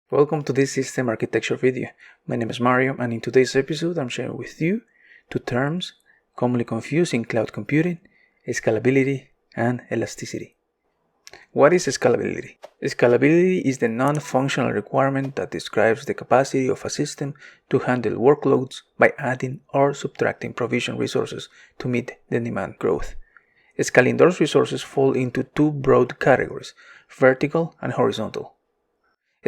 Welcome to this system architecture video. My name is Mario, and in today's episode I'm sharing with you two terms commonly confused in cloud computing: scalability and elasticity. What is scalability? Scalability is the non-functional requirement that describes the capacity of a system to handle workloads by adding or subtracting provision resources to meet the demand growth. Scaling those resources fall into two broad categories: vertical and horizontal.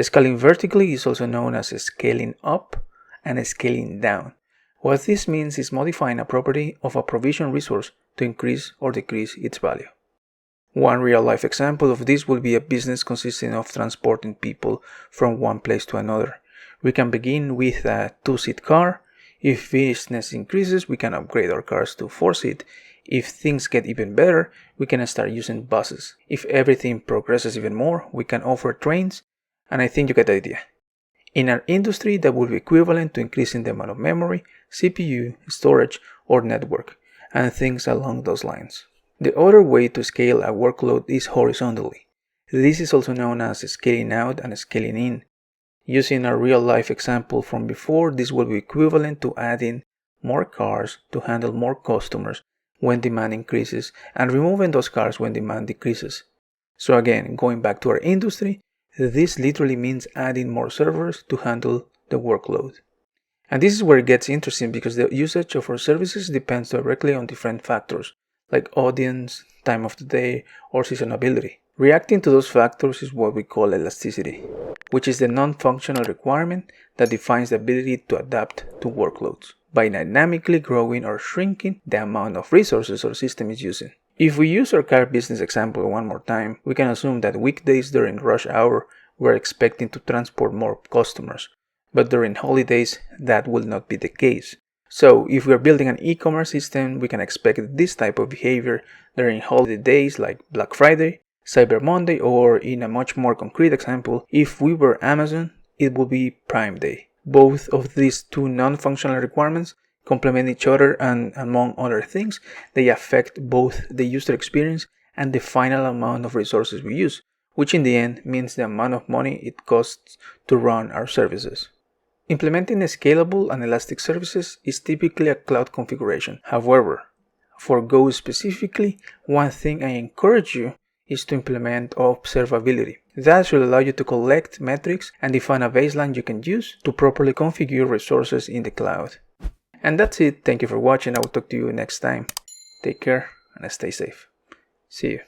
Scaling vertically is also known as scaling up and scaling down. What this means is modifying a property of a provision resource to increase or decrease its value. One real-life example of this will be a business consisting of transporting people from one place to another. We can begin with a 2-seat car. If business increases, we can upgrade our cars to 4-seat. If things get even better, we can start using buses. If everything progresses even more, we can offer trains. And I think you get the idea. In our industry, that would be equivalent to increasing the amount of memory, CPU, storage, or network, and things along those lines. The other way to scale a workload is horizontally. This is also known as scaling out and scaling in. Using a real-life example from before, this will be equivalent to adding more cars to handle more customers when demand increases, and removing those cars when demand decreases. So again, going back to our industry, this literally means adding more servers to handle the workload. And this is where it gets interesting, because the usage of our services depends directly on different factors, like audience, time of the day, or seasonality. Reacting to those factors is what we call elasticity, which is the non-functional requirement that defines the ability to adapt to workloads by dynamically growing or shrinking the amount of resources our system is using. If we use our car business example one more time, we can assume that weekdays during rush hour we're expecting to transport more customers, but during holidays that will not be the case. So if we're building an e-commerce system, we can expect this type of behavior during holiday days like Black Friday, Cyber Monday, or in a much more concrete example, if we were Amazon, it would be Prime Day. Both of these two non-functional requirements complement each other, and among other things, they affect both the user experience and the final amount of resources we use, which in the end means the amount of money it costs to run our services. Implementing scalable and elastic services is typically a cloud configuration. However, for Go specifically, one thing I encourage you is to implement observability. That should allow you to collect metrics and define a baseline you can use to properly configure resources in the cloud. And that's it. Thank you for watching. I will talk to you next time. Take care and stay safe. See you.